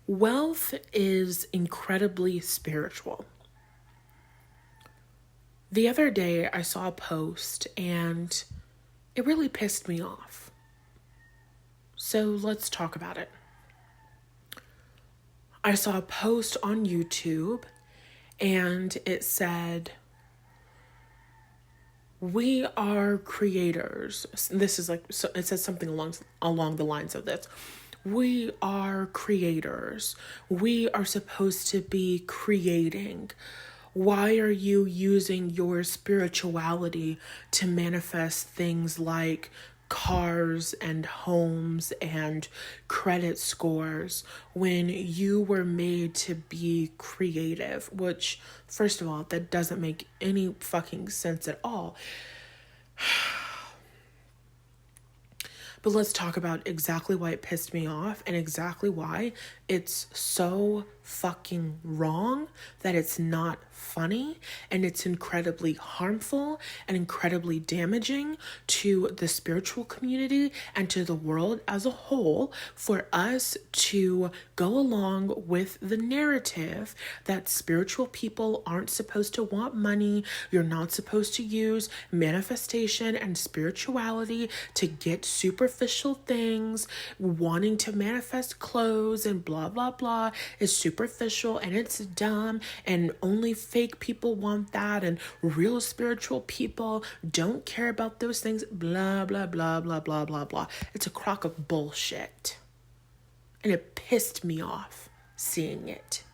Wealth is incredibly spiritual. The other day I saw a post and it really pissed me off. So let's talk about it. I saw a post on YouTube and it said, "We are creators." This is so it says something along the lines of this. "We are creators. We are supposed to be creating. Why are you using your spirituality to manifest things like cars and homes and credit scores when you were made to be creative?" Which, first of all, that doesn't make any fucking sense at all. But let's talk about exactly why it pissed me off and exactly why it's so fucking wrong that it's not funny, and it's incredibly harmful and incredibly damaging to the spiritual community and to the world as a whole for us to go along with the narrative that spiritual people aren't supposed to want money. You're not supposed to use manifestation and spirituality to get superficial things. Wanting to manifest clothes and blah blah blah is superficial and it's dumb, and only fake people want that, and real spiritual people don't care about those things. Blah blah blah blah blah blah blah. It's a crock of bullshit. And it pissed me off seeing it.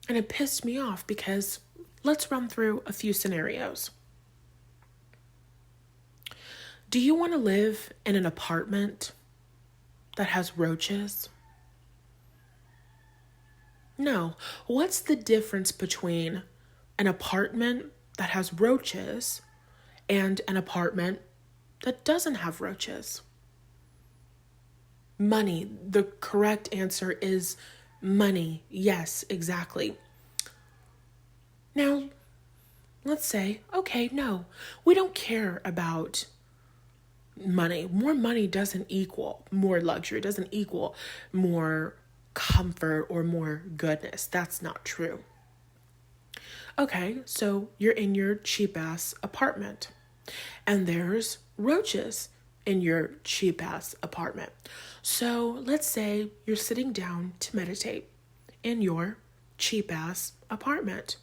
And it pissed me off because let's run through a few scenarios. Do you want to live in an apartment that has roaches? No. What's the difference between an apartment that has roaches and an apartment that doesn't have roaches? Money. The correct answer is money. Yes, exactly. Now, let's say, okay, no, we don't care about money. More money doesn't equal more luxury, doesn't equal more comfort or more goodness. That's not true. Okay, so you're in your cheap ass apartment and there's roaches in your cheap ass apartment. So let's say you're sitting down to meditate in your cheap ass apartment.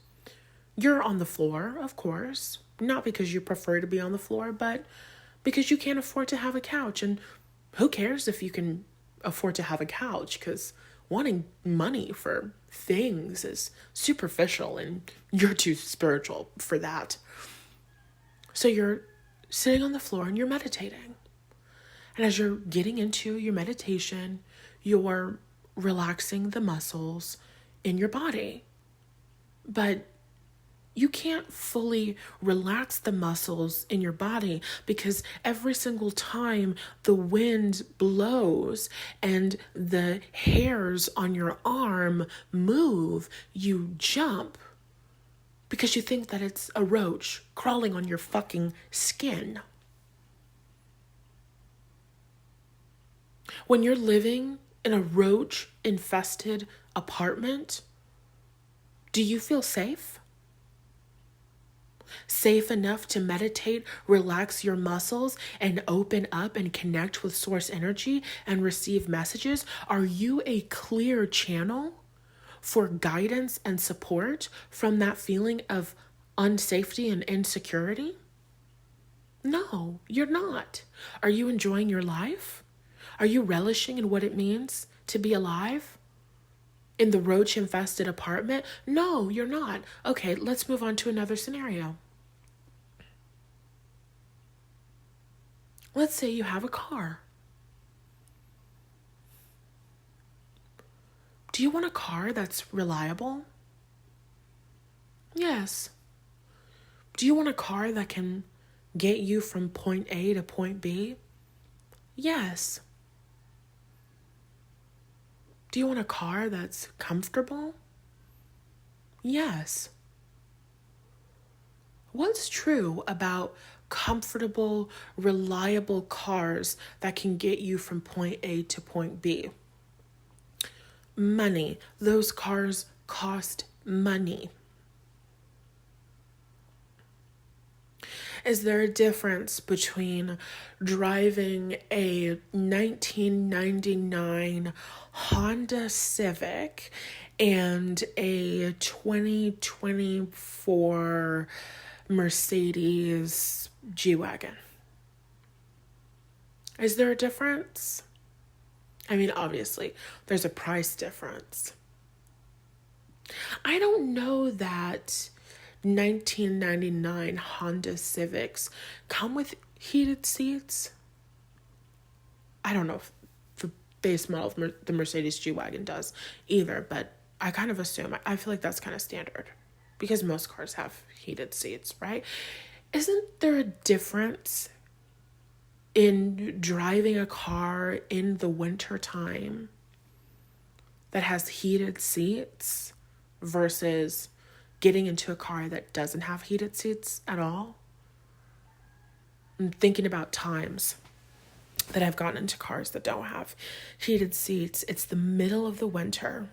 You're on the floor, of course, not because you prefer to be on the floor, but because you can't afford to have a couch. And who cares if you can afford to have a couch? Because wanting money for things is superficial and you're too spiritual for that. So you're sitting on the floor and you're meditating. And as you're getting into your meditation, you're relaxing the muscles in your body. But you can't fully relax the muscles in your body because every single time the wind blows and the hairs on your arm move, you jump because you think that it's a roach crawling on your fucking skin. When you're living in a roach-infested apartment, do you feel safe? Safe enough to meditate, relax your muscles, and open up and connect with source energy and receive messages? Are you a clear channel for guidance and support from that feeling of unsafety and insecurity? No, you're not. Are you enjoying your life? Are you relishing in what it means to be alive? In the roach-infested apartment? No, you're not. Okay, let's move on to another scenario. Let's say you have a car. Do you want a car that's reliable? Yes. Do you want a car that can get you from point A to point B? Yes. Do you want a car that's comfortable? Yes. What's true about comfortable, reliable cars that can get you from point A to point B? money. Those cars cost money. Is there a difference between driving a 1999 Honda Civic and a 2024 Mercedes G-Wagon? Is there a difference? I mean, obviously, there's a price difference. I don't know that 1999 Honda Civics come with heated seats. I don't know if the base model of the Mercedes G-Wagon does either, but I kind of assume, I feel like that's kind of standard because most cars have heated seats, right? Isn't there a difference in driving a car in the winter time that has heated seats versus getting into a car that doesn't have heated seats at all? I'm thinking about times that I've gotten into cars that don't have heated seats. It's the middle of the winter.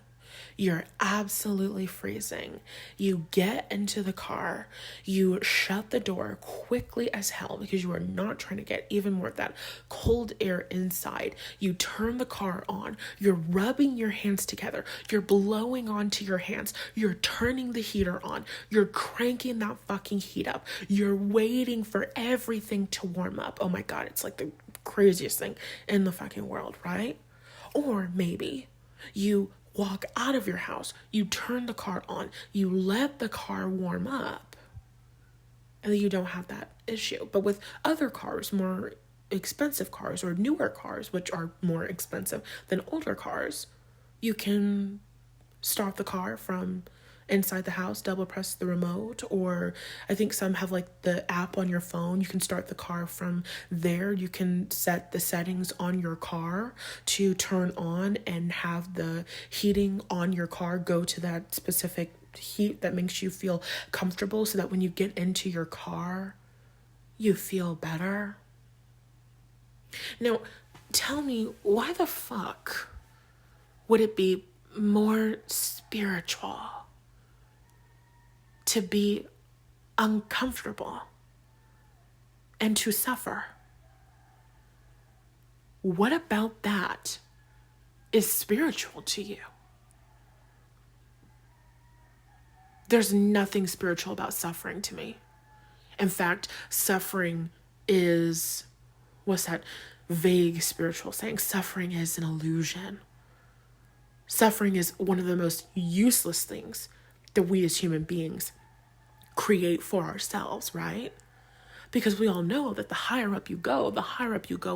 You're absolutely freezing. You get into the car, you shut the door quickly as hell because you are not trying to get even more of that cold air inside. You turn the car on, you're rubbing your hands together, you're blowing onto your hands, you're turning the heater on, you're cranking that fucking heat up, you're waiting for everything to warm up. Oh my God, it's like the craziest thing in the fucking world, right? Or maybe you walk out of your house, you turn the car on, you let the car warm up, and then you don't have that issue. But with other cars, more expensive cars or newer cars, which are more expensive than older cars, you can start the car from inside the house, double press the remote, or I think some have like the app on your phone. You can start the car from there. You can set the settings on your car to turn on and have the heating on your car go to that specific heat that makes you feel comfortable so that when you get into your car, you feel better. Now, tell me, why the fuck would it be more spiritual to be uncomfortable and to suffer? What about that is spiritual to you? There's nothing spiritual about suffering to me. In fact, suffering is, what's that vague spiritual saying? Suffering is an illusion. Suffering is one of the most useless things that we as human beings create for ourselves, right? Because we all know that the higher up you go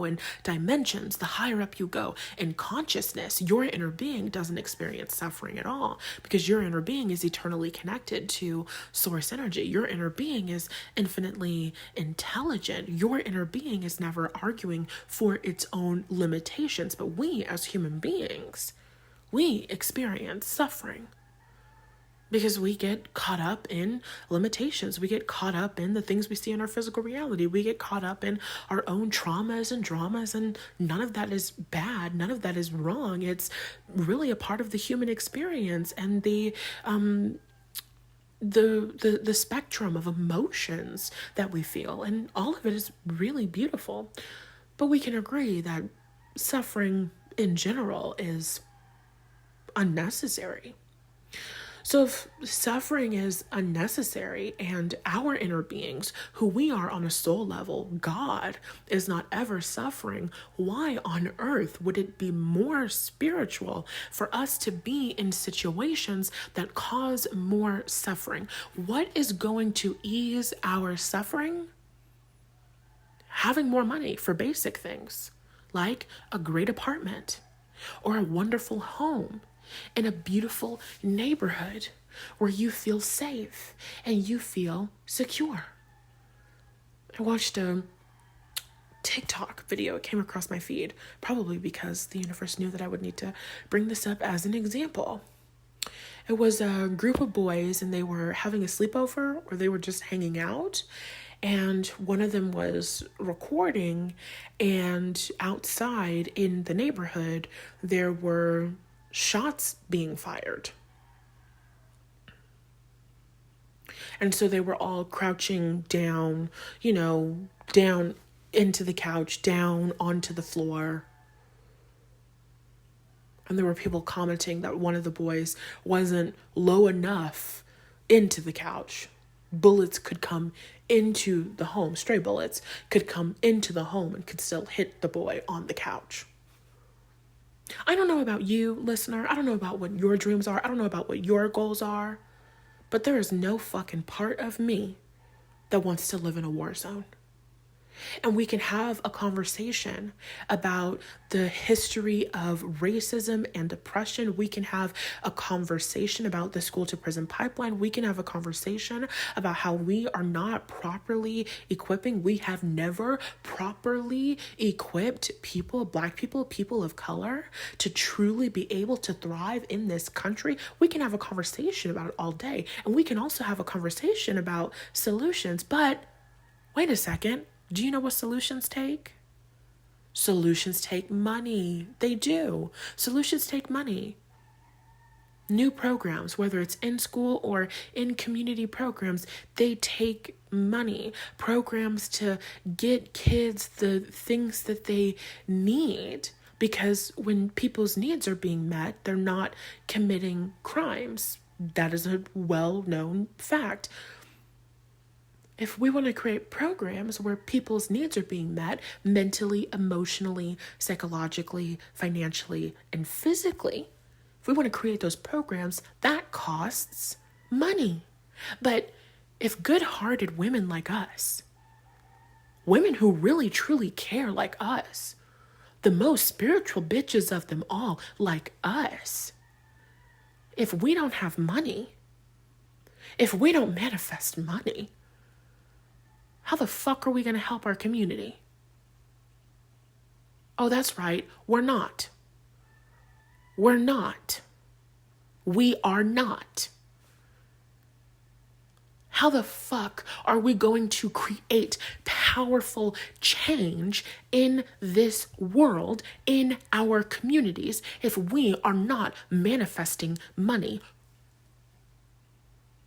in dimensions, the higher up you go in consciousness, your inner being doesn't experience suffering at all because your inner being is eternally connected to source energy. Your inner being is infinitely intelligent. Your inner being is never arguing for its own limitations. But we as human beings, we experience suffering because we get caught up in limitations. We get caught up in the things we see in our physical reality. We get caught up in our own traumas and dramas, and none of that is bad. None of that is wrong. It's really a part of the human experience and the spectrum of emotions that we feel, and all of it is really beautiful. But we can agree that suffering in general is unnecessary. So if suffering is unnecessary and our inner beings, who we are on a soul level, God, is not ever suffering, why on earth would it be more spiritual for us to be in situations that cause more suffering? What is going to ease our suffering? Having more money for basic things, like a great apartment or a wonderful home in a beautiful neighborhood where you feel safe and you feel secure. I watched a TikTok video. It came across my feed, probably because the universe knew that I would need to bring this up as an example. It was a group of boys and they were having a sleepover or they were just hanging out. And one of them was recording, and outside in the neighborhood, there were shots being fired. And so they were all crouching down, down into the couch, down onto the floor. And there were people commenting that one of the boys wasn't low enough into the couch. Bullets could come into the home, stray bullets could come into the home and could still hit the boy on the couch. I don't know about you, listener. I don't know about what your dreams are. I don't know about what your goals are. But there is no fucking part of me that wants to live in a war zone. And we can have a conversation about the history of racism and oppression. We can have a conversation about the school to prison pipeline. We can have a conversation about how we are not properly equipping. We have never properly equipped people, Black people, people of color, to truly be able to thrive in this country. We can have a conversation about it all day. And we can also have a conversation about solutions. But wait a second. Do you know what solutions take? Solutions take money. They do. Solutions take money. New programs, whether it's in school or in community programs, they take money. Programs to get kids the things that they need. Because when people's needs are being met, they're not committing crimes. That is a well-known fact. If we want to create programs where people's needs are being met mentally, emotionally, psychologically, financially, and physically, if we want to create those programs, that costs money. But if good-hearted women like us, women who really truly care like us, the most spiritual bitches of them all like us, if we don't have money, if we don't manifest money, how the fuck are we going to help our community? Oh, that's right. We're not. We're not. We are not. How the fuck are we going to create powerful change in this world, in our communities, if we are not manifesting money?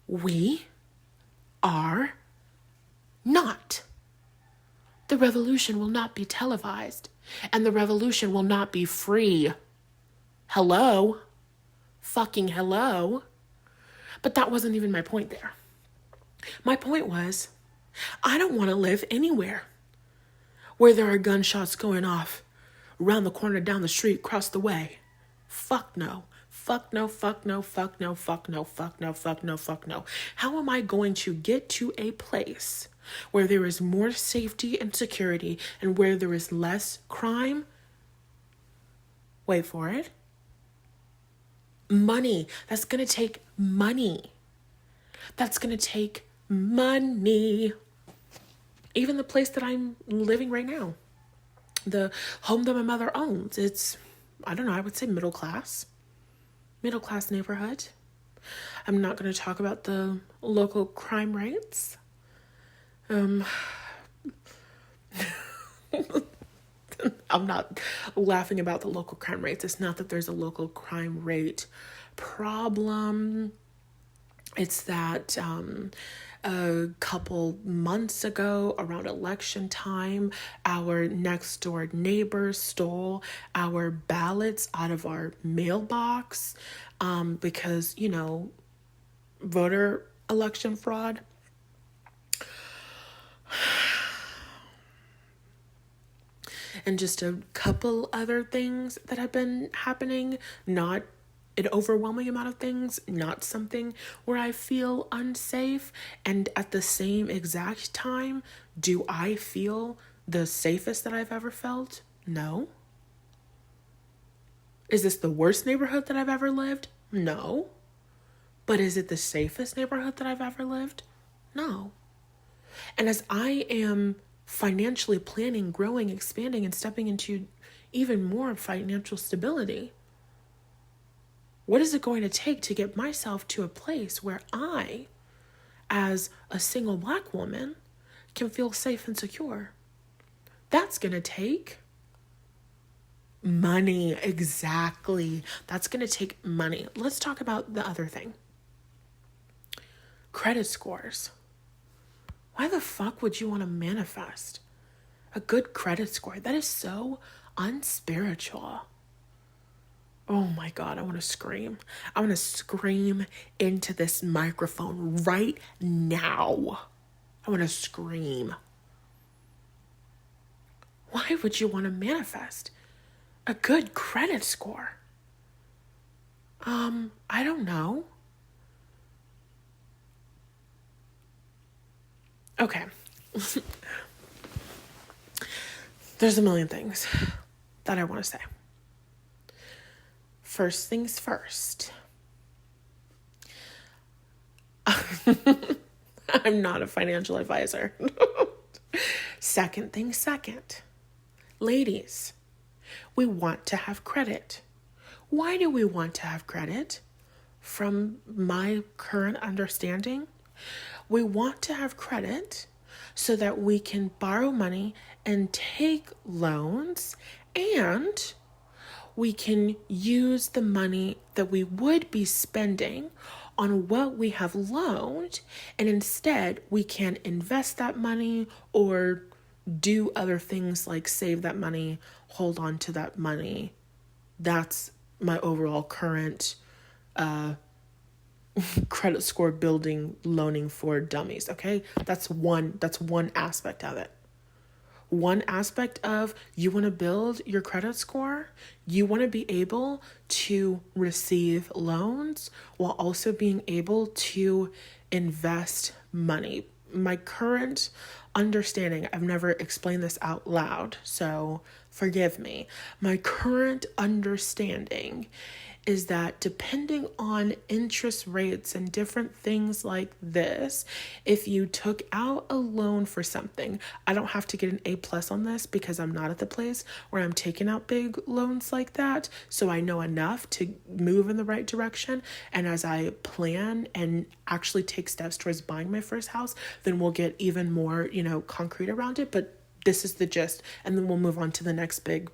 We are not. The revolution will not be televised, and the revolution will not be free. Hello? Fucking hello? But that wasn't even my point there. My point was, I don't want to live anywhere where there are gunshots going off around the corner, down the street, across the way. Fuck no. Fuck no, fuck no, fuck no, fuck no, fuck no, fuck no, fuck no. How am I going to get to a place where there is more safety and security and where there is less crime? Wait for it. Money. That's going to take money. That's going to take money. Even the place that I'm living right now, the home that my mother owns, it's, I don't know, I would say middle class neighborhood. I'm not going to talk about the local crime rates. I'm not laughing about the local crime rates. It's not that there's a local crime rate problem. It's that a couple months ago, around election time, our next door neighbor stole our ballots out of our mailbox because, voter election fraud. And just a couple other things that have been happening, not an overwhelming amount of things, not something where I feel unsafe. And at the same exact time, do I feel the safest that I've ever felt? No. Is this the worst neighborhood that I've ever lived? No. But is it the safest neighborhood that I've ever lived? No. And as I am financially planning, growing, expanding, and stepping into even more financial stability, what is it going to take to get myself to a place where I, as a single Black woman, can feel safe and secure? That's going to take Money, exactly. That's going to take money. Let's talk about the other thing. Credit scores. Why the fuck would you want to manifest a good credit score? That is so unspiritual. Oh my God, I want to scream. I want to scream into this microphone right now. I want to scream. Why would you want to manifest a good credit score? I don't know. Okay. There's a million things that I want to say. First things first. I'm not a financial advisor. Second thing second. Ladies, we want to have credit. Why do we want to have credit? From my current understanding, we want to have credit so that we can borrow money and take loans, and we can use the money that we would be spending on what we have loaned, and instead we can invest that money or do other things like save that money, hold on to that money. That's my overall current credit score building, loaning for dummies. Okay, that's one aspect of it. One aspect of you want to build your credit score, you want to be able to receive loans while also being able to invest money. My current understanding, I've never explained this out loud, so forgive me. My current understanding is that depending on interest rates and different things like this, if you took out a loan for something, I don't have to get an A+ on this because I'm not at the place where I'm taking out big loans like that. So I know enough to move in the right direction. And as I plan and actually take steps towards buying my first house, then we'll get even more, concrete around it. But this is the gist. And then we'll move on to the next big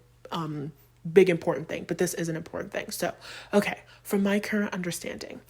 important thing, but this is an important thing. So, okay, from my current understanding,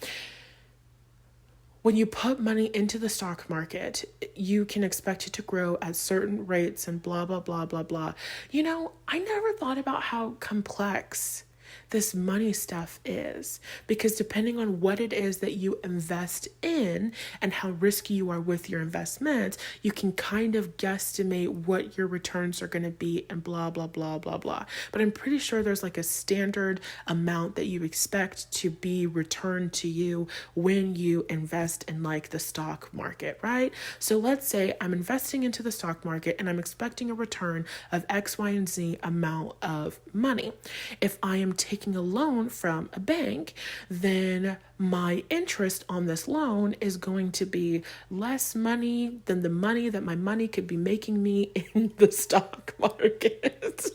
when you put money into the stock market, you can expect it to grow at certain rates and blah, blah, blah, blah, blah. I never thought about how complex this money stuff is, because depending on what it is that you invest in and how risky you are with your investments, you can kind of guesstimate what your returns are going to be and blah, blah, blah, blah, blah. But I'm pretty sure there's like a standard amount that you expect to be returned to you when you invest in like the stock market, right? So let's say I'm investing into the stock market and I'm expecting a return of X, Y, and Z amount of money. If I am taking a loan from a bank, then my interest on this loan is going to be less money than the money that my money could be making me in the stock market.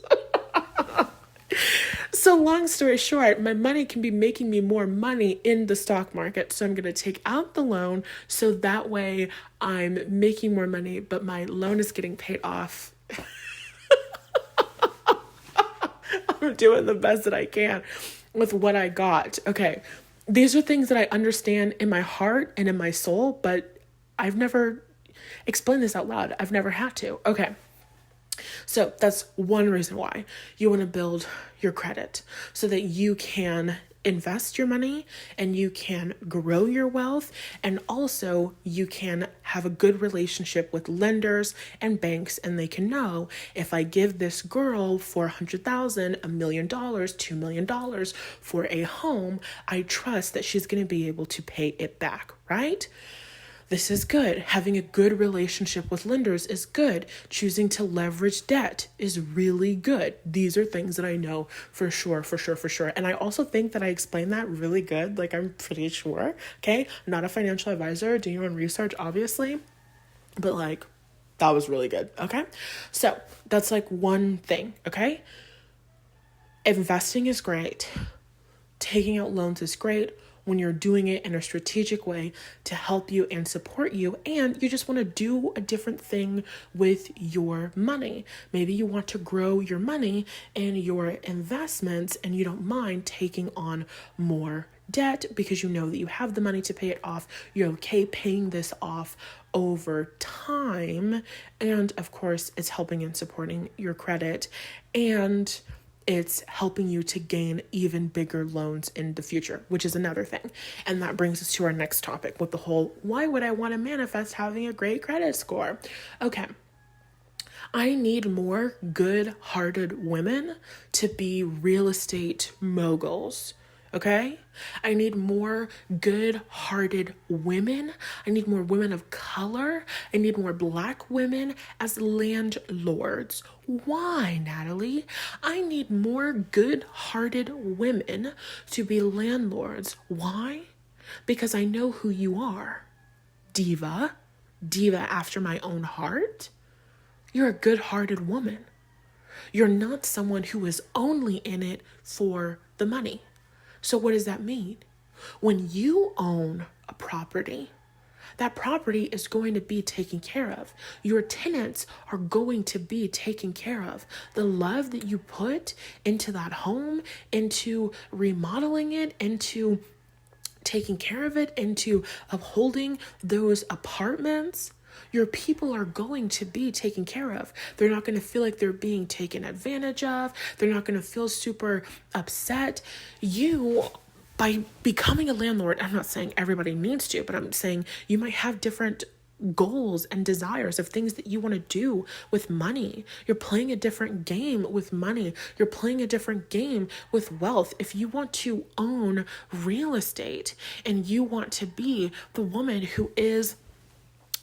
So long story short, my money can be making me more money in the stock market. So I'm going to take out the loan so that way I'm making more money, but my loan is getting paid off. I'm doing the best that I can with what I got. Okay, these are things that I understand in my heart and in my soul, but I've never explained this out loud. I've never had to. Okay, so that's one reason why you want to build your credit, so that you can invest your money and you can grow your wealth, and also you can have a good relationship with lenders and banks, and they can know, if I give this girl $400,000, $1 million, $2 million for a home, I trust that she's going to be able to pay it back, right? This is good. Having a good relationship with lenders is good. Choosing to leverage debt is really good. These are things that I know for sure. And I also think that I explained that really good. Like, I'm pretty sure. Okay. I'm not a financial advisor. Do your own research, obviously. But like, that was really good. Okay. So that's like one thing. Okay. Investing is great. Taking out loans is great. when you're doing it in a strategic way to help you and support you, and you just want to do a different thing with your money. Maybe you want to grow your money and your investments, and you don't mind taking on more debt because you know that you have the money to pay it off. You're okay paying this off over time. And of course, it's helping and supporting your credit, and it's helping you to gain even bigger loans in the future, which is another thing. And that brings us to our next topic with the whole, why would I want to manifest having a great credit score? Okay. I need more good-hearted women to be real estate moguls. Okay? I need more good-hearted women. I need more women of color. I need more Black women as landlords. Why, Natalie? I need more good-hearted women to be landlords. Why? Because I know who you are. Diva after my own heart. You're a good-hearted woman. You're not someone who is only in it for the money. So what does that mean? When you own a property, that property is going to be taken care of. Your tenants are going to be taken care of. The love that you put into that home, into remodeling it, into taking care of it, into upholding those apartments, your people are going to be taken care of. They're not going to feel like they're being taken advantage of. They're not going to feel super upset. You, by becoming a landlord, I'm not saying everybody needs to, but I'm saying you might have different goals and desires of things that you want to do with money. You're playing a different game with money. You're playing a different game with wealth. If you want to own real estate and you want to be the woman who is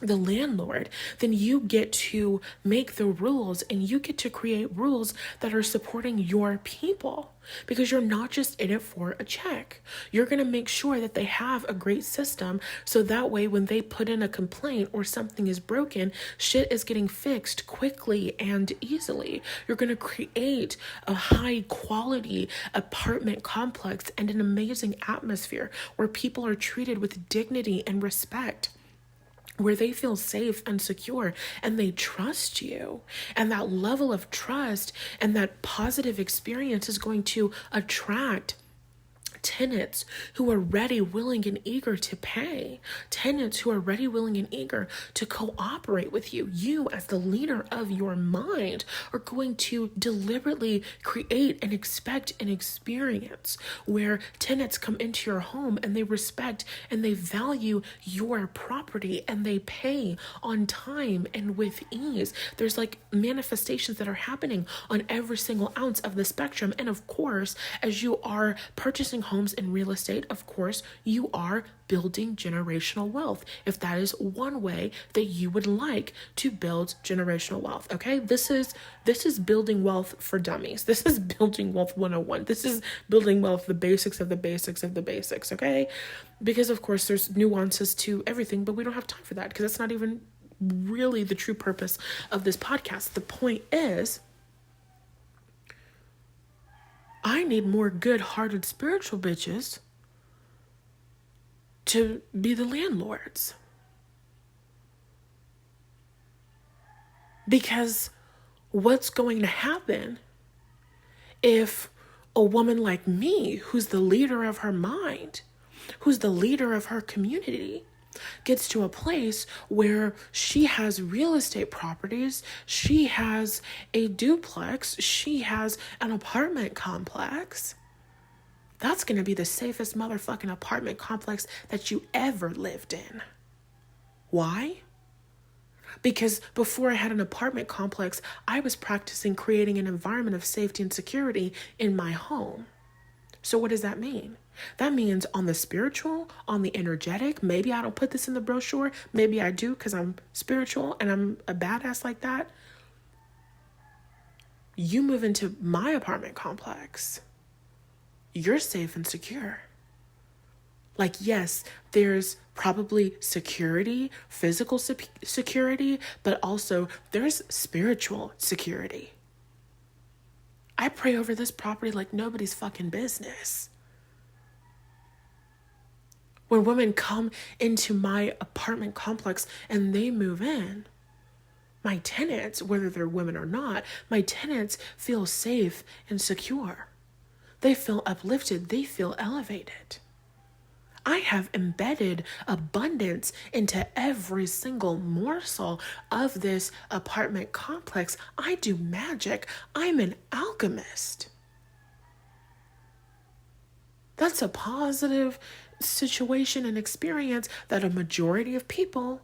the landlord, then you get to make the rules, and you get to create rules that are supporting your people, because you're not just in it for a check. You're going to make sure that they have a great system, so that way when they put in a complaint or something is broken, shit is getting fixed quickly and easily. You're going to create a high quality apartment complex and an amazing atmosphere where people are treated with dignity and respect, where they feel safe and secure and they trust you. And that level of trust and that positive experience is going to attract tenants who are ready, willing, and eager to pay. Tenants who are ready, willing, and eager to cooperate with you. You, as the leader of your mind, are going to deliberately create and expect an experience where tenants come into your home and they respect and they value your property and they pay on time and with ease. There's like manifestations that are happening on every single ounce of the spectrum. And of course, as you are purchasing homes in real estate, of course, you are building generational wealth. If that is one way that you would like to build generational wealth, okay? This is building wealth for dummies. This is building wealth 101. This is building wealth, the basics of the basics of the basics, okay? Because of course there's nuances to everything, but we don't have time for that because that's not even really the true purpose of this podcast. The point is, I need more good-hearted spiritual bitches to be the landlords. Because what's going to happen if a woman like me, who's the leader of her mind, who's the leader of her community, gets to a place where she has real estate properties, she has a duplex, she has an apartment complex? That's going to be the safest motherfucking apartment complex that you ever lived in. Why? Because before I had an apartment complex, I was practicing creating an environment of safety and security in my home. So what does that mean? That means on the spiritual, on the energetic, maybe I don't put this in the brochure, maybe I do because I'm spiritual and I'm a badass like that. You move into my apartment complex, you're safe and secure. Like, yes, there's probably security, physical security, but also there's spiritual security. I pray over this property like nobody's fucking business. When women come into my apartment complex and they move in, my tenants, whether they're women or not, my tenants feel safe and secure. They feel uplifted. They feel elevated. I have embedded abundance into every single morsel of this apartment complex. I do magic. I'm an alchemist. That's a positive situation and experience that a majority of people,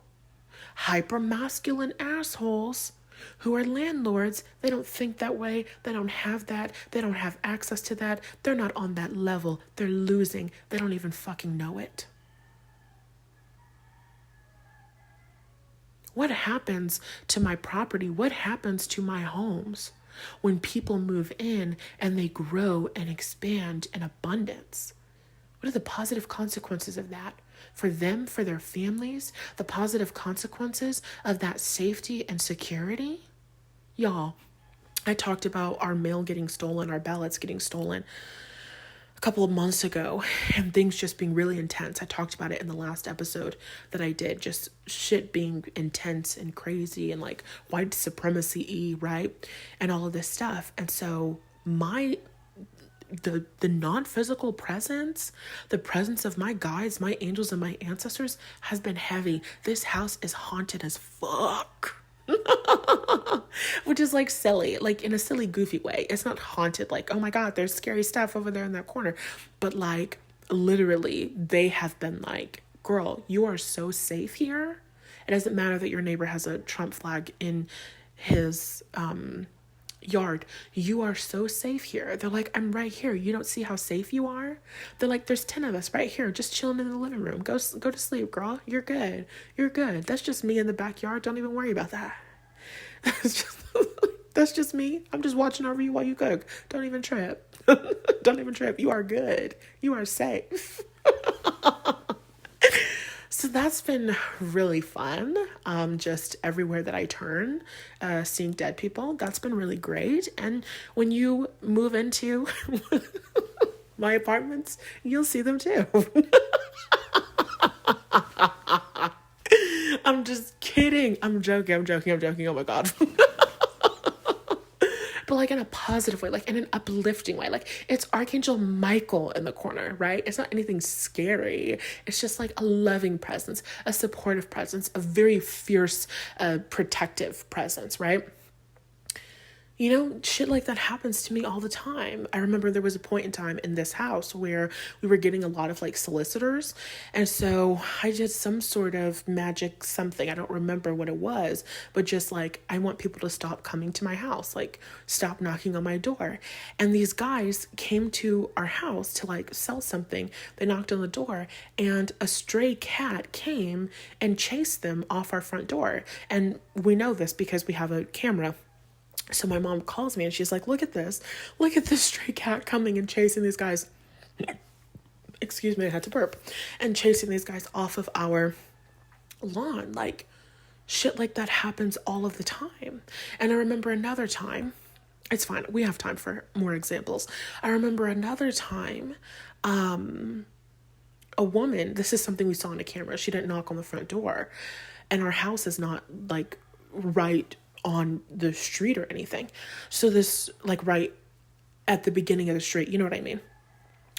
hyper-masculine assholes who are landlords, they don't think that way. They don't have that. They don't have access to that. They're not on that level. They're losing. They don't even fucking know it. What happens to my property? What happens to my homes when people move in and they grow and expand in abundance? What are the positive consequences of that? For them, for their families, the positive consequences of that safety and security? Y'all, I talked about our mail getting stolen, our ballots getting stolen a couple of months ago, and things just being really intense. I talked about it in the last episode that I did, just shit being intense and crazy and like white supremacy-y, right? And all of this stuff. And so the non-physical presence, the presence of my guides, my angels, and my ancestors has been heavy. This house is haunted as fuck. Which is like silly, like in a silly, goofy way. It's not haunted like, oh my God, there's scary stuff over there in that corner. But like literally they have been like, girl, you are so safe here. It doesn't matter that your neighbor has a Trump flag in his yard. You are so safe here. They're like, I'm right here. You don't see how safe you are? They're like, there's 10 of us right here just chilling in the living room. Go to sleep, girl. You're good. You're good. That's just me in the backyard. Don't even worry about that. That's just me. I'm just watching over you while you cook. Don't even trip. Don't even trip. You are good. You are safe. So that's been really fun. Just everywhere that I turn, seeing dead people, that's been really great. And when you move into my apartments, you'll see them too. I'm just kidding. I'm joking. Oh my God. But like in a positive way, like in an uplifting way. Like it's Archangel Michael in the corner, right? It's not anything scary. It's just like a loving presence, a supportive presence, a very fierce, protective presence, right? You know, shit like that happens to me all the time. I remember there was a point in time in this house where we were getting a lot of like solicitors. And so I did some sort of magic something. I don't remember what it was, but just like, I want people to stop coming to my house, like stop knocking on my door. And these guys came to our house to like sell something. They knocked on the door and a stray cat came and chased them off our front door. And we know this because we have a camera. So my mom calls me and she's like, look at this stray cat coming and chasing these guys. Excuse me, I had to burp. And chasing these guys off of our lawn. Like shit like that happens all of the time. And I remember another time, it's fine. We have time for more examples. I remember another time, a woman, this is something we saw on a camera. She didn't knock on the front door and our house is not like right on the street or anything. So this like right at the beginning of the street, you know what I mean?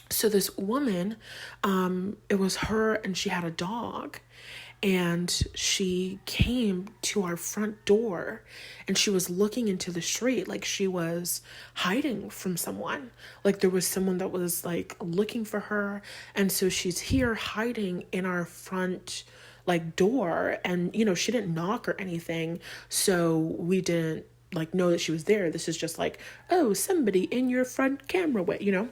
So this woman, it was her and she had a dog and she came to our front door and she was looking into the street like she was hiding from someone. Like there was someone that was like looking for her. And so she's here hiding in our front like door and, you know, she didn't knock or anything. So we didn't like know that she was there. This is just like, oh, somebody in your front camera way, you know?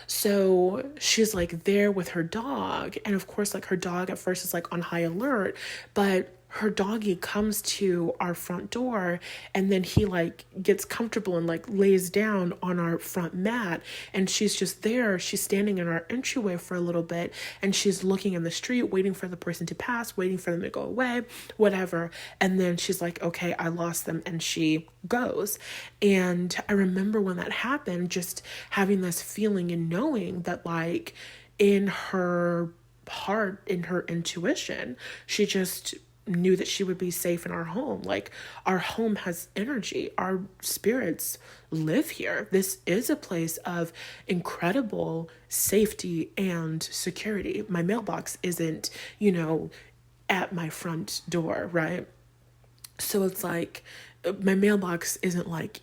So she's like there with her dog. And of course, like her dog at first is like on high alert, but her doggy comes to our front door and then he like gets comfortable and like lays down on our front mat and she's just there. She's standing in our entryway for a little bit and she's looking in the street, waiting for the person to pass, waiting for them to go away, whatever. And then she's like, okay, I lost them. And she goes. And I remember when that happened, just having this feeling and knowing that like in her heart, in her intuition. She just knew that she would be safe in our home. Like, our home has energy. Our spirits live here. This is a place of incredible safety and security. My mailbox isn't, at my front door, right? So it's like, my mailbox isn't like,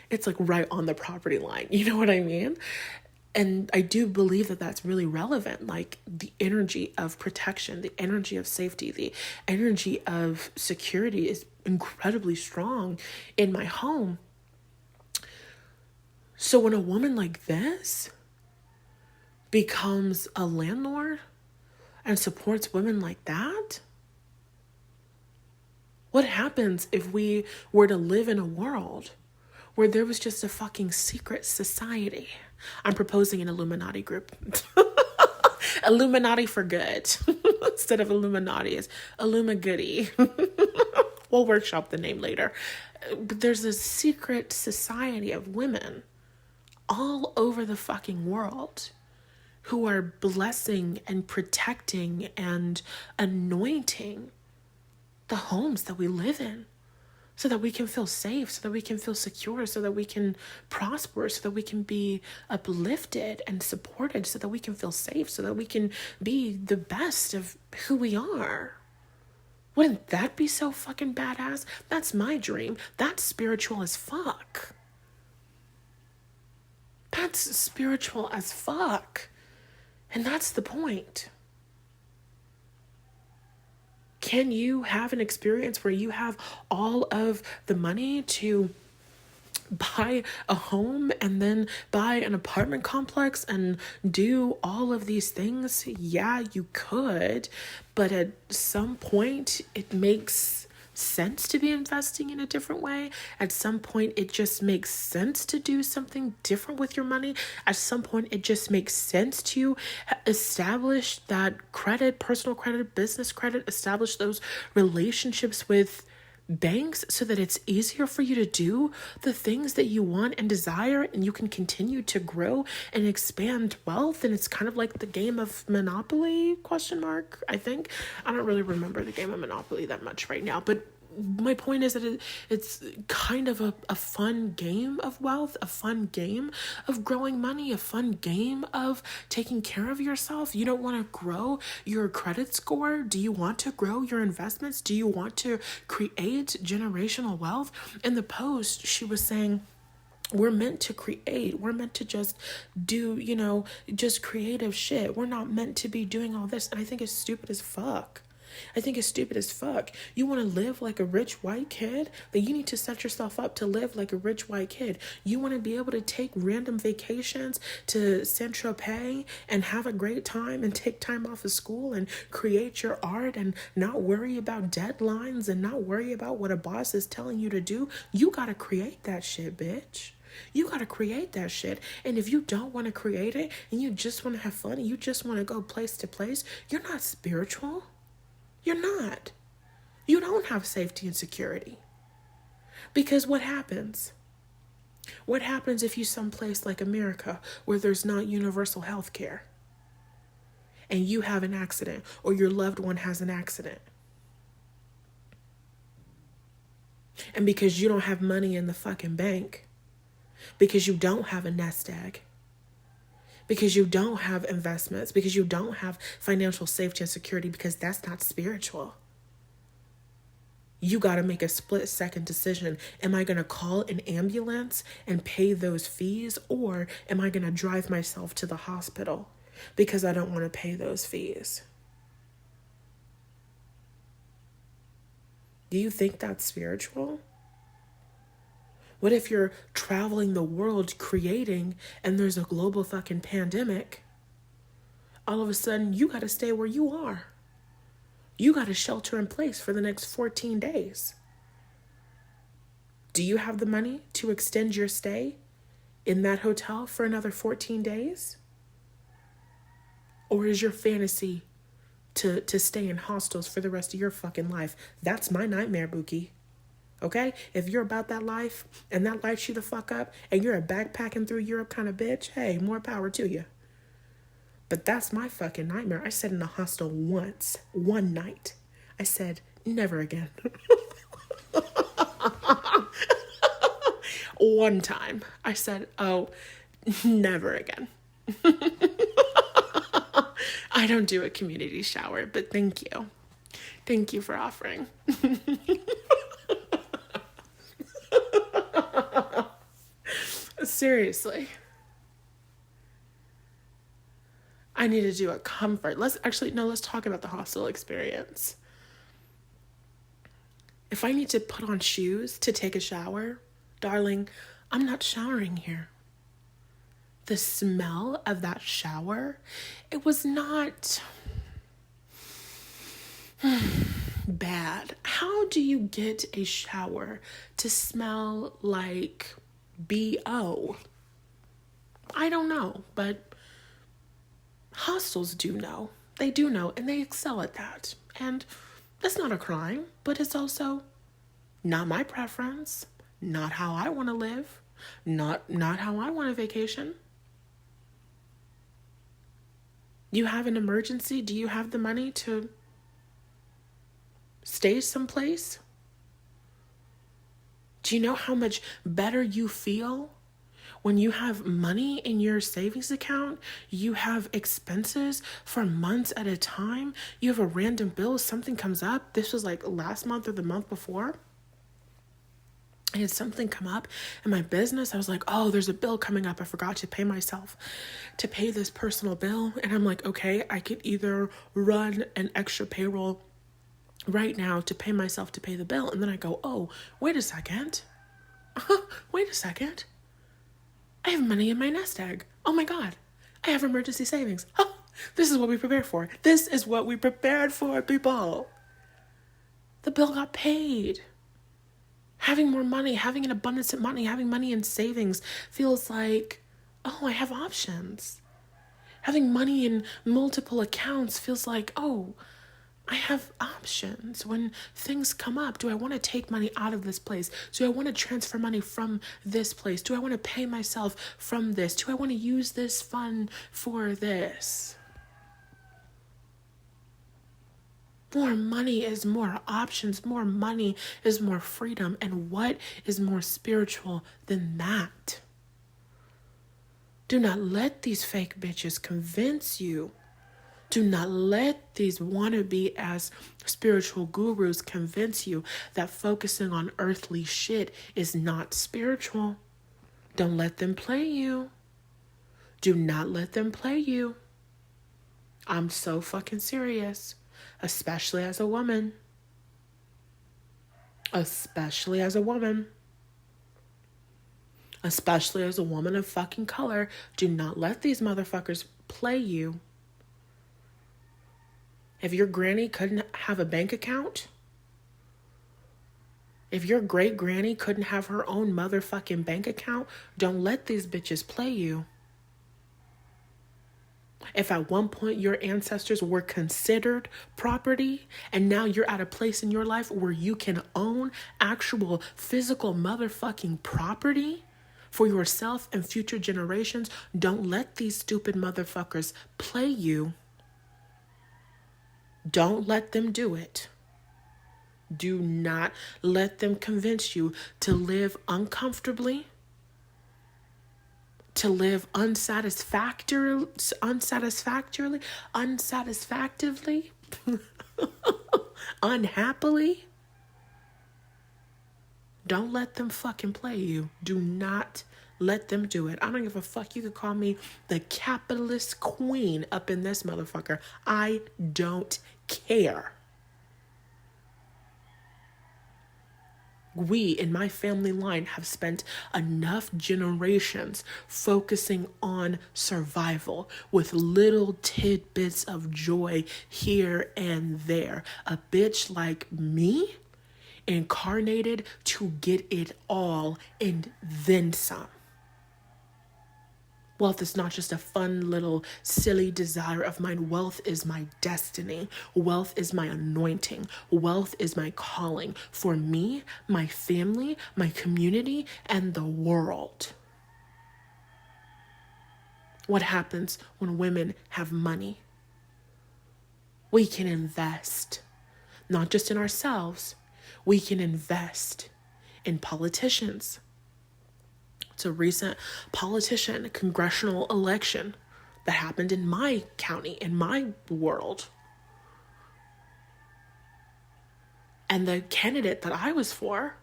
it's like right on the property line. You know what I mean? And I do believe that that's really relevant. Like, the energy of protection, the energy of safety, the energy of security is incredibly strong in my home. So when a woman like this becomes a landlord and supports women like that, what happens if we were to live in a world where there was just a fucking secret society? I'm proposing an Illuminati group. Illuminati for good. Instead of Illuminati, it's Illumagoody. We'll workshop the name later. But there's a secret society of women all over the fucking world who are blessing and protecting and anointing the homes that we live in, so that we can feel safe, so that we can feel secure, so that we can prosper, so that we can be uplifted and supported, so that we can feel safe, so that we can be the best of who we are. Wouldn't that be so fucking badass? That's my dream. That's spiritual as fuck. That's spiritual as fuck. And that's the point. Can you have an experience where you have all of the money to buy a home and then buy an apartment complex and do all of these things? Yeah, you could, but at some point it makes sense to be investing in a different way. At some point it just makes sense to do something different with your money. At some point it just makes sense to establish that credit, personal credit, business credit, establish those relationships with banks so that it's easier for you to do the things that you want and desire, and you can continue to grow and expand wealth. And it's kind of like the game of Monopoly, ? I think. I don't really remember the game of Monopoly that much right now, but my point is that it's kind of a fun game of wealth, a fun game of growing money, a fun game of taking care of yourself. You don't want to grow your credit score? Do you want to grow your investments? Do you want to create generational wealth? In the post, she was saying, we're meant to create. We're meant to just do, just creative shit. We're not meant to be doing all this. And I think it's stupid as fuck. You want to live like a rich white kid? Then you need to set yourself up to live like a rich white kid. You want to be able to take random vacations to Saint-Tropez and have a great time and take time off of school and create your art and not worry about deadlines and not worry about what a boss is telling you to do? You got to create that shit, bitch. You got to create that shit. And if you don't want to create it and you just want to have fun and you just want to go place to place, you're not spiritual. You're not. You don't have safety and security. Because what happens? What happens if you someplace like America where there's not universal health care and you have an accident or your loved one has an accident? And because you don't have money in the fucking bank, because you don't have a nest egg, because you don't have investments, because you don't have financial safety and security, because that's not spiritual. You got to make a split-second decision. Am I going to call an ambulance and pay those fees, or am I going to drive myself to the hospital because I don't want to pay those fees? Do you think that's spiritual? What if you're traveling the world creating and there's a global fucking pandemic? All of a sudden, you got to stay where you are. You got to shelter in place for the next 14 days. Do you have the money to extend your stay in that hotel for another 14 days? Or is your fantasy to stay in hostels for the rest of your fucking life? That's my nightmare, Buki. Okay? If you're about that life and that lights you the fuck up and you're a backpacking through Europe kind of bitch, hey, more power to you. But that's my fucking nightmare. I said in a hostel once, one night. I said, never again. One time. I said, oh, never again. I don't do a community shower, but thank you. Thank you for offering. Seriously. I need to do a comfort. Let's talk about the hostel experience. If I need to put on shoes to take a shower, darling, I'm not showering here. The smell of that shower, it was not bad. How do you get a shower to smell like BO? I don't know, but hostels do know. They do know, and they excel at that. And that's not a crime, but it's also not my preference, not how I want to live, not how I want to vacation. You have an emergency? Do you have the money to stay someplace? Do you know how much better you feel when you have money in your savings account? You have expenses for months at a time. You have a random bill. Something comes up. This was like last month or the month before. I had something come up in my business. I was like, oh, there's a bill coming up. I forgot to pay myself to pay this personal bill. And I'm like, okay, I could either run an extra payroll right now to pay myself to pay the bill. And then I go, oh, wait a second. Wait a second. I have money in my nest egg. Oh my God. I have emergency savings. This is what we prepared for. This is what we prepared for, people. The bill got paid. Having more money, having an abundance of money, having money in savings feels like, oh, I have options. Having money in multiple accounts feels like, oh, I have options. When things come up, do I want to take money out of this place? Do I want to transfer money from this place? Do I want to pay myself from this? Do I want to use this fund for this? More money is more options. More money is more freedom. And what is more spiritual than that? Do not let these fake bitches convince you. Do not let these wannabe as spiritual gurus convince you that focusing on earthly shit is not spiritual. Don't let them play you. Do not let them play you. I'm so fucking serious. Especially as a woman. Especially as a woman. Especially as a woman of fucking color. Do not let these motherfuckers play you. If your granny couldn't have a bank account, if your great granny couldn't have her own motherfucking bank account, don't let these bitches play you. If at one point your ancestors were considered property and now you're at a place in your life where you can own actual physical motherfucking property for yourself and future generations, don't let these stupid motherfuckers play you. Don't let them do it. Do not let them convince you to live uncomfortably, to live unsatisfactorily, unhappily. Don't let them fucking play you. Do not let them do it. I don't give a fuck. You could call me the capitalist queen up in this motherfucker. I don't care. We in my family line have spent enough generations focusing on survival with little tidbits of joy here and there. A bitch like me incarnated to get it all and then some. Wealth is not just a fun little silly desire of mine. Wealth is my destiny. Wealth is my anointing. Wealth is my calling for me, my family, my community, and the world. What happens when women have money? We can invest, not just in ourselves, we can invest in politicians. It's a recent congressional election that happened in my county, in my world. And the candidate that I was for,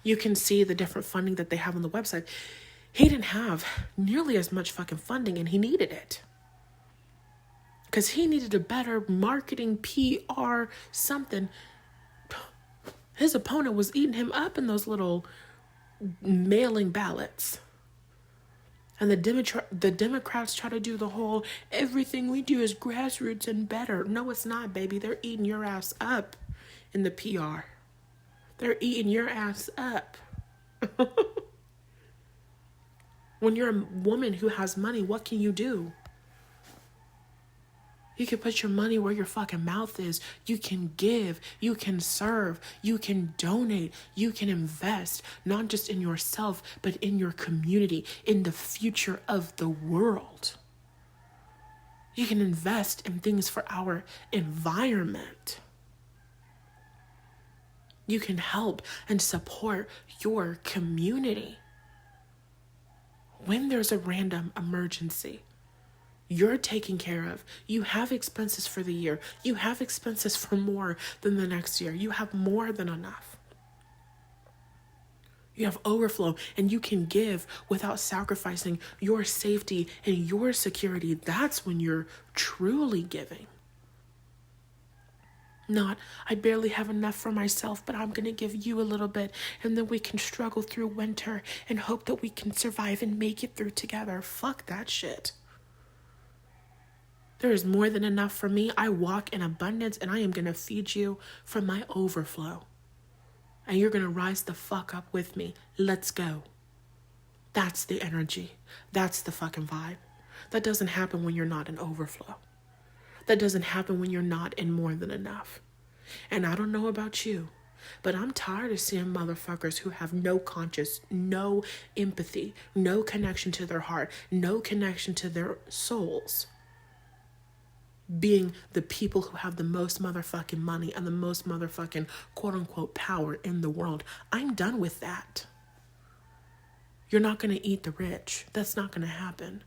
you can see the different funding that they have on the website. He didn't have nearly as much fucking funding, and he needed it. Because he needed a better marketing, PR, something. His opponent was eating him up in those little mailing ballots. And the Democrats try to do the whole, everything we do is grassroots and better. No, it's not, baby. They're eating your ass up in the PR. They're eating your ass up. When you're a woman who has money, what can you do? You can put your money where your fucking mouth is. You can give. You can serve. You can donate. You can invest, not just in yourself, but in your community, in the future of the world. You can invest in things for our environment. You can help and support your community. When there's a random emergency, you're taken care of. You have expenses for the year. You have expenses for more than the next year. You have more than enough. You have overflow, and you can give without sacrificing your safety and your security. That's when you're truly giving. Not, I barely have enough for myself, but I'm going to give you a little bit, and then we can struggle through winter and hope that we can survive and make it through together. Fuck that shit. There is more than enough for me. I walk in abundance, and I am going to feed you from my overflow. And you're going to rise the fuck up with me. Let's go. That's the energy. That's the fucking vibe. That doesn't happen when you're not in overflow. That doesn't happen when you're not in more than enough. And I don't know about you, but I'm tired of seeing motherfuckers who have no conscience, no empathy, no connection to their heart, no connection to their souls, being the people who have the most motherfucking money and the most motherfucking quote unquote power in the world. I'm done with that. You're not going to eat the rich. That's not going to happen.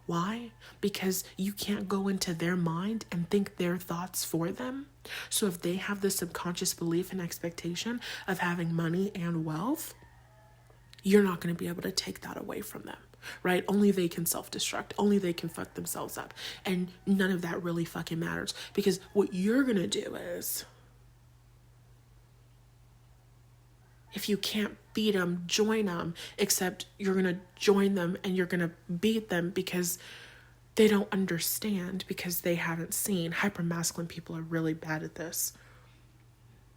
Why? Because you can't go into their mind and think their thoughts for them. So if they have the subconscious belief and expectation of having money and wealth, you're not going to be able to take that away from them. Right? Only they can self-destruct. Only they can fuck themselves up. And none of that really fucking matters. Because what you're going to do is, if you can't beat them, join them. Except you're going to join them and you're going to beat them because they don't understand, because they haven't seen. Hypermasculine people are really bad at this.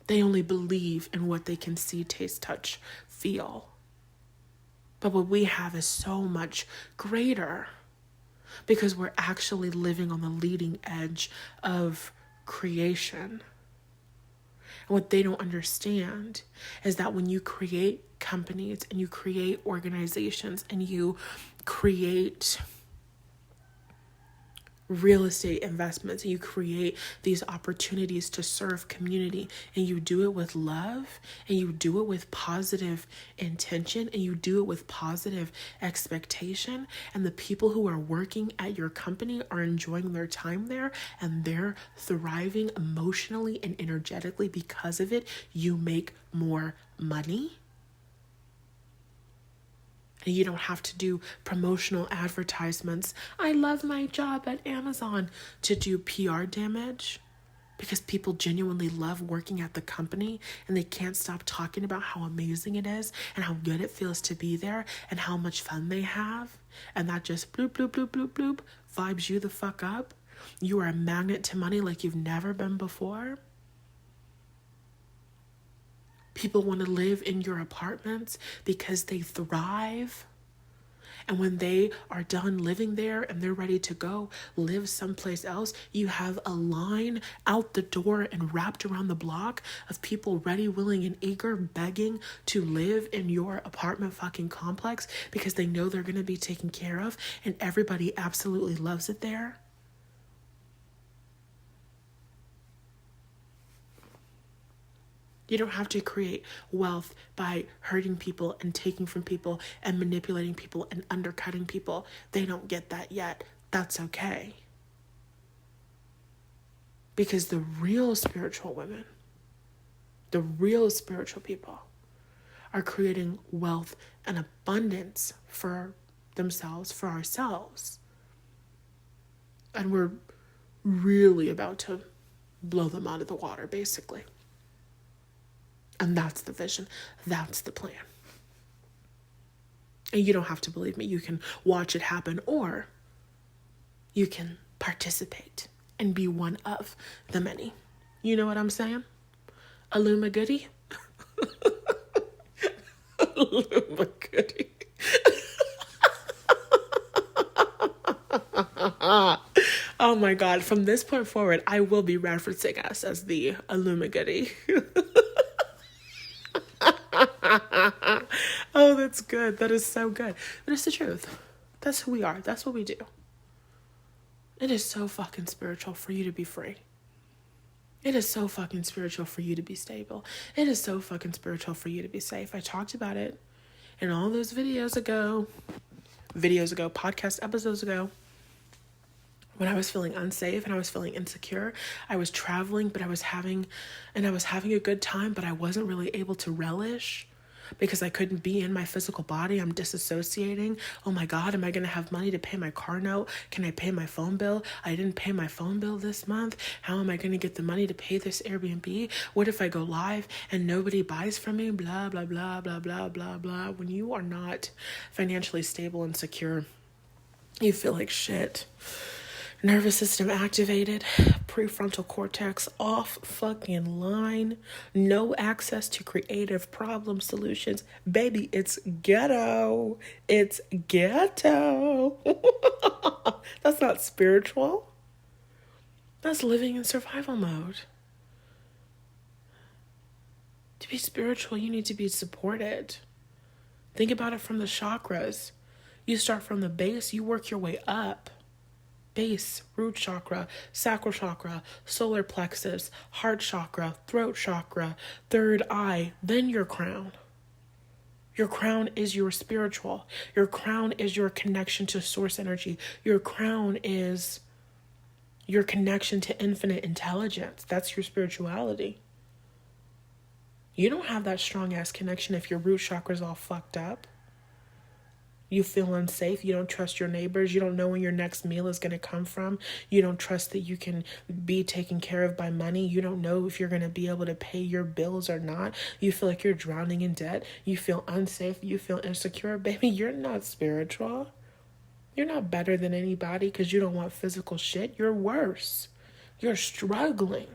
They only believe in what they can see, taste, touch, feel. But what we have is so much greater because we're actually living on the leading edge of creation. And what they don't understand is that when you create companies and you create organizations and you create real estate investments and you create these opportunities to serve community, and you do it with love, and you do it with positive intention, and you do it with positive expectation, and the people who are working at your company are enjoying their time there and they're thriving emotionally and energetically because of it, you make more money. And you don't have to do promotional advertisements. I love my job at Amazon to do PR damage, because people genuinely love working at the company and they can't stop talking about how amazing it is and how good it feels to be there and how much fun they have. And that just bloop, bloop, bloop, bloop, bloop vibes you the fuck up. You are a magnet to money like you've never been before. People want to live in your apartments because they thrive And when they are done living there and they're ready to go live someplace else, you have a line out the door and wrapped around the block of people ready, willing, and eager, begging to live in your apartment fucking complex because they know they're going to be taken care of and everybody absolutely loves it there. You don't have to create wealth by hurting people and taking from people and manipulating people and undercutting people. They don't get that yet. That's okay. Because the real spiritual women, the real spiritual people are creating wealth and abundance for themselves, for ourselves. And we're really about to blow them out of the water, basically. And that's the vision. That's the plan. And you don't have to believe me. You can watch it happen, or you can participate and be one of the many. You know what I'm saying? Aluma goody. Aluma goody. Oh my God. From this point forward, I will be referencing us as the Aluma goody. Oh, that's good. That is so good. But it's the truth. That's who we are. That's what we do. It is so fucking spiritual for you to be free. It is so fucking spiritual for you to be stable. It is so fucking spiritual for you to be safe. I talked about it in all those videos ago, podcast episodes ago. When I was feeling unsafe and I was feeling insecure, I was traveling, but I was having a good time, but I wasn't really able to relish because I couldn't be in my physical body. I'm disassociating. Oh my God, am I going to have money to pay my car note? Can I pay my phone bill? I didn't pay my phone bill this month. How am I going to get the money to pay this Airbnb? What if I go live and nobody buys from me? Blah, blah, blah, blah, blah, blah, blah. When you are not financially stable and secure, you feel like shit. Nervous system activated, prefrontal cortex off fucking line, no access to creative problem solutions. Baby, it's ghetto. It's ghetto. That's not spiritual. That's living in survival mode. To be spiritual, you need to be supported. Think about it from the chakras. You start from the base, you work your way up. Base, root chakra, sacral chakra, solar plexus, heart chakra, throat chakra, third eye, then your crown. Your crown is your spiritual. Your crown is your connection to source energy. Your crown is your connection to infinite intelligence. That's your spirituality. You don't have that strong ass connection if your root chakra is all fucked up. You feel unsafe. You don't trust your neighbors. You don't know when your next meal is going to come from. You don't trust that you can be taken care of by money. You don't know if you're going to be able to pay your bills or not. You feel like you're drowning in debt. You feel unsafe. You feel insecure. Baby, you're not spiritual. You're not better than anybody because you don't want physical shit. You're worse. You're struggling.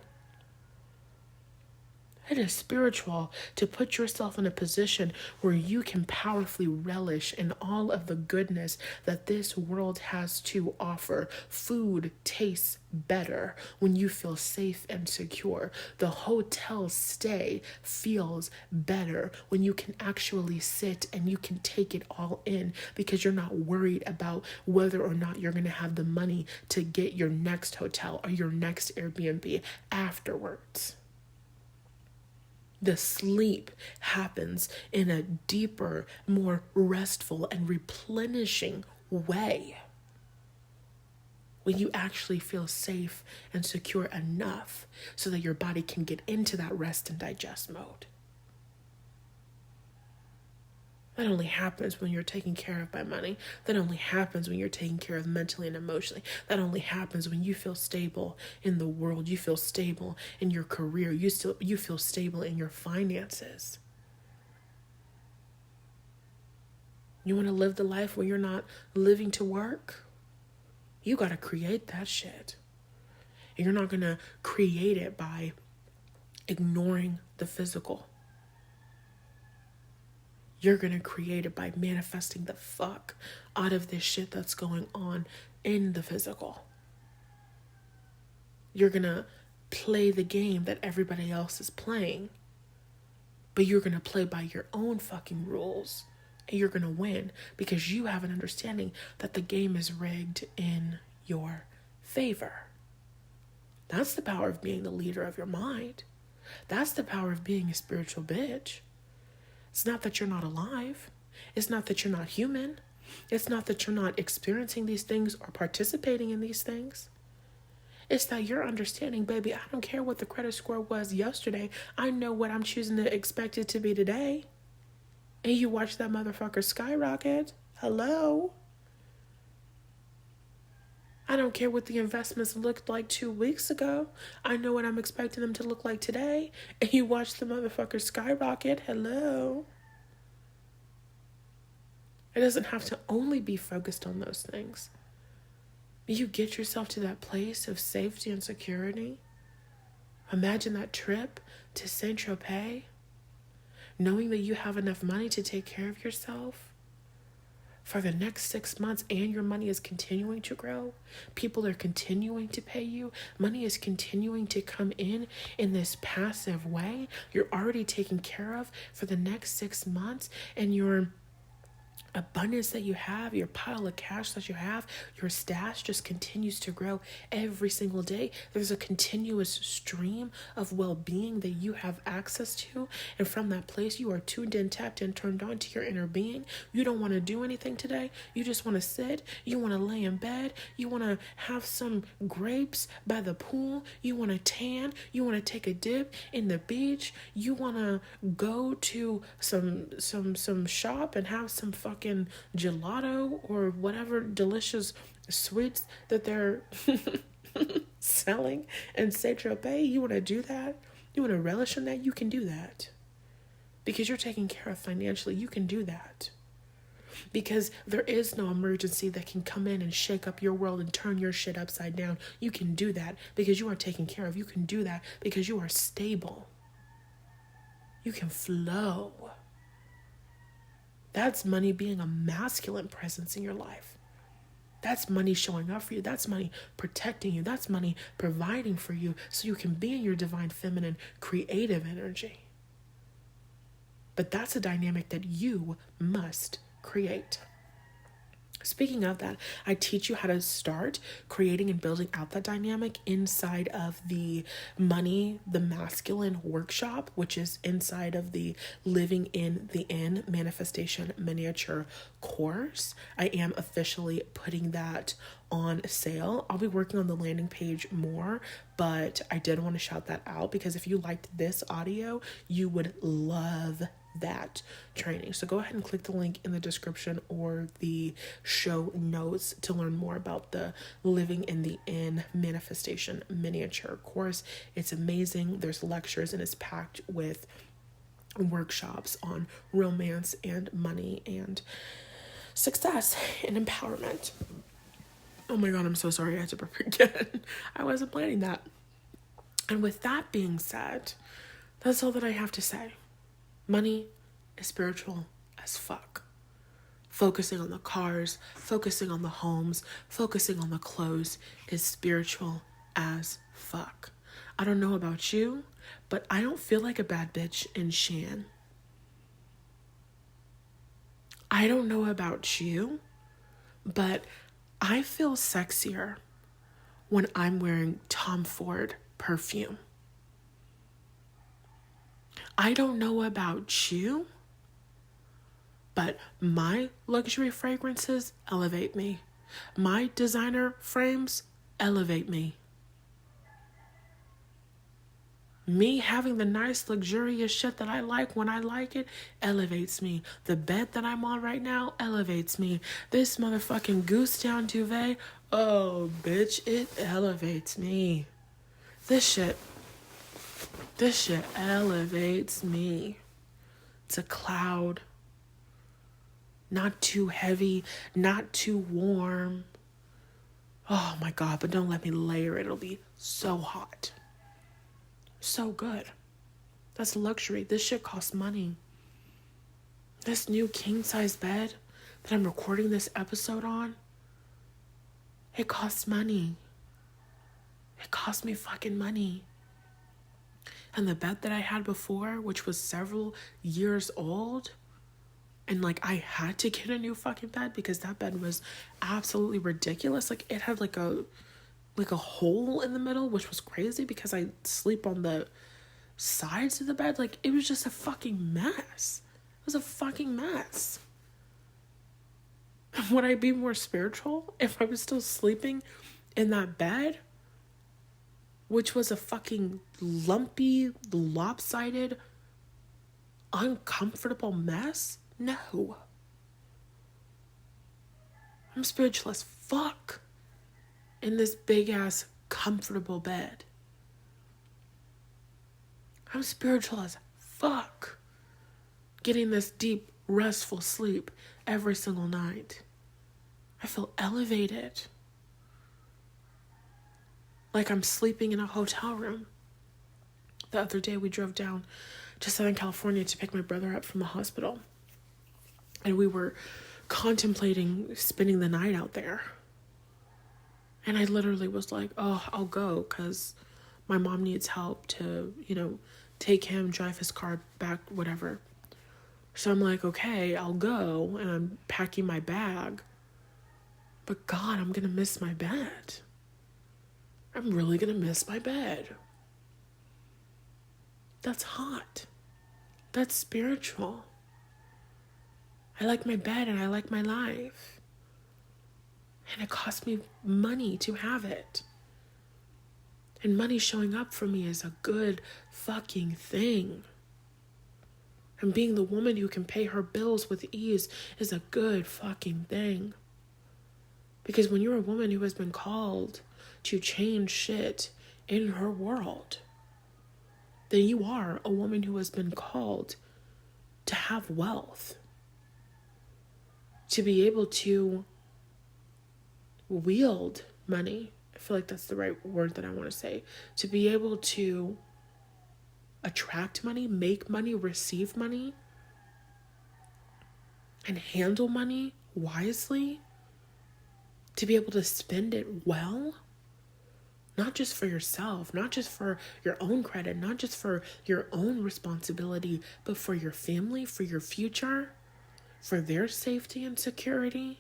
It is spiritual to put yourself in a position where you can powerfully relish in all of the goodness that this world has to offer. Food tastes better when you feel safe and secure. The hotel stay feels better when you can actually sit and you can take it all in because you're not worried about whether or not you're going to have the money to get your next hotel or your next Airbnb afterwards. The sleep happens in a deeper, more restful and replenishing way when you actually feel safe and secure enough so that your body can get into that rest and digest mode. That only happens when you're taken care of by money. That only happens when you're taken care of mentally and emotionally. That only happens when you feel stable in the world. You feel stable in your career. You feel stable in your finances. You want to live the life where you're not living to work? You got to create that shit. And you're not going to create it by ignoring the physical. You're going to create it by manifesting the fuck out of this shit that's going on in the physical. You're going to play the game that everybody else is playing, but you're going to play by your own fucking rules, and you're going to win because you have an understanding that the game is rigged in your favor. That's the power of being the leader of your mind. That's the power of being a spiritual bitch. It's not that you're not alive. It's not that you're not human. It's not that you're not experiencing these things or participating in these things. It's that you're understanding, baby, I don't care what the credit score was yesterday. I know what I'm choosing to expect it to be today. And you watch that motherfucker skyrocket. Hello? I don't care what the investments looked like 2 weeks ago. I know what I'm expecting them to look like today. And you watch the motherfucker skyrocket. Hello? It doesn't have to only be focused on those things. You get yourself to that place of safety and security. Imagine that trip to Saint-Tropez, knowing that you have enough money to take care of yourself for the next 6 months, and your money is continuing to grow. People are continuing to pay you. Money is continuing to come in this passive way. You're already taken care of for the next 6 months, and your abundance that you have, your pile of cash that you have, your stash just continues to grow every single day. There's a continuous stream of well-being that you have access to. And from that place, you are tuned in, tapped in, turned on to your inner being. You don't want to do anything today. You just want to sit. You want to lay in bed. You want to have some grapes by the pool. You want to tan. You want to take a dip in the beach. You want to go to some shop and have some fucking gelato or whatever delicious sweets that they're selling in Saint-Tropez. You want to do that? You want to relish in that? You can do that. Because you're taken care of financially. You can do that. Because there is no emergency that can come in and shake up your world and turn your shit upside down. You can do that because you are taken care of. You can do that because you are stable. You can flow. That's money being a masculine presence in your life. That's money showing up for you. That's money protecting you. That's money providing for you so you can be in your divine feminine creative energy. But that's a dynamic that you must create. Speaking of that, I teach you how to start creating and building out that dynamic inside of the Money, the Masculine workshop, which is inside of the Living in the In Manifestation Miniature course. I am officially putting that on sale. I'll be working on the landing page more, but I did want to shout that out because if you liked this audio, you would love that training. So go ahead and click the link in the description or the show notes to learn more about the Living in the In Manifestation Miniature course. It's amazing. There's lectures and it's packed with workshops on romance and money and success and empowerment. Oh my God, I'm so sorry I had to burp again. I wasn't planning that. And with that being said, that's all that I have to say. Money is spiritual as fuck. Focusing on the cars, focusing on the homes, focusing on the clothes is spiritual as fuck. I don't know about you, but I don't feel like a bad bitch in Shan. I don't know about you, but I feel sexier when I'm wearing Tom Ford perfume. I don't know about you, but my luxury fragrances elevate me. My designer frames elevate me. Me having the nice, luxurious shit that I like when I like it elevates me. The bed that I'm on right now elevates me. This motherfucking goose down duvet, oh, bitch, it elevates me. This shit elevates me. It's a cloud. Not too heavy, not too warm. Oh my God, but don't let me layer it. It'll be so hot. So good. That's luxury. This shit costs money. This new king-size bed that I'm recording this episode on, it costs money. It cost me fucking money. And the bed that I had before, which was several years old, and like I had to get a new fucking bed because that bed was absolutely ridiculous. Like it had like a hole in the middle, which was crazy because I sleep on the sides of the bed. Like it was just a fucking mess. It was a fucking mess. Would I be more spiritual if I was still sleeping in that bed, which was a fucking lumpy, lopsided, uncomfortable mess? No. I'm spiritual as fuck in this big ass comfortable bed. I'm spiritual as fuck getting this deep, restful sleep every single night. I feel elevated. Like I'm sleeping in a hotel room. The other day we drove down to Southern California to pick my brother up from the hospital. And we were contemplating spending the night out there. And I literally was like, oh, I'll go because my mom needs help to, take him, drive his car back, whatever. So I'm like, okay, I'll go. And I'm packing my bag. But God, I'm going to miss my bed. I'm really going to miss my bed. That's hot. That's spiritual. I like my bed and I like my life. And it costs me money to have it. And money showing up for me is a good fucking thing. And being the woman who can pay her bills with ease is a good fucking thing. Because when you're a woman who has been called to change shit in her world, then you are a woman who has been called to have wealth. To be able to wield money. I feel like that's the right word that I want to say. To be able to attract money, make money, receive money, and handle money wisely. To be able to spend it well. Not just for yourself, not just for your own credit, not just for your own responsibility, but for your family, for your future, for their safety and security,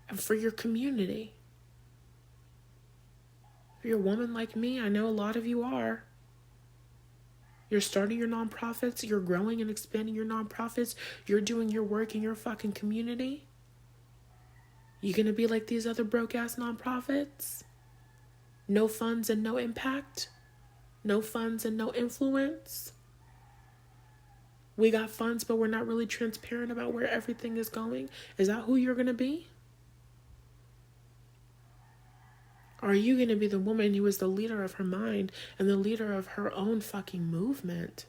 and for your community. If you're a woman like me, I know a lot of you are. You're starting your nonprofits, you're growing and expanding your nonprofits, you're doing your work in your fucking community. You gonna be like these other broke ass nonprofits? No funds and no impact? No funds and no influence? We got funds, but we're not really transparent about where everything is going? Is that who you're gonna be? Or are you gonna be the woman who is the leader of her mind and the leader of her own fucking movement?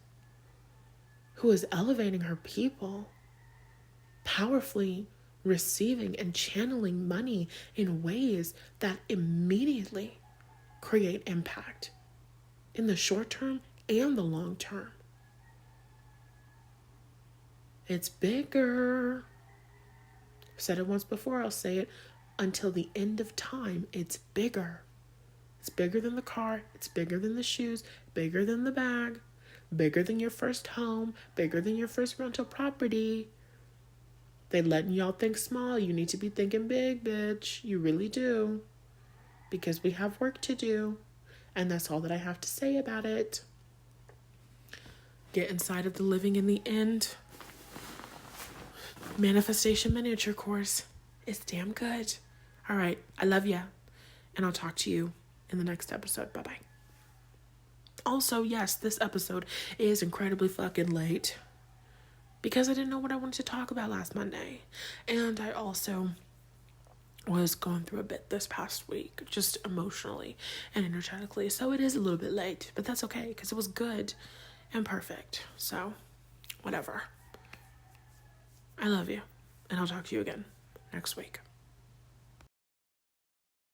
Who is elevating her people, powerfully receiving and channeling money in ways that immediately create impact in the short term and the long term. It's bigger. I've said it once before, I'll say it until the end of time. It's bigger. It's bigger than the car. It's bigger than the shoes. Bigger than the bag. Bigger than your first home. Bigger than your first rental property. They letting y'all think small. You need to be thinking big, bitch. You really do. Because we have work to do. And that's all that I have to say about it. Get inside of the Living in the End Manifestation Miniature course. It's damn good. All right. I love ya. And I'll talk to you in the next episode. Bye-bye. Also, yes, this episode is incredibly fucking late. Because I didn't know what I wanted to talk about last Monday. And I also was going through a bit this past week, just emotionally and energetically. So it is a little bit late, but that's okay because it was good and perfect. So, whatever. I love you, and I'll talk to you again next week.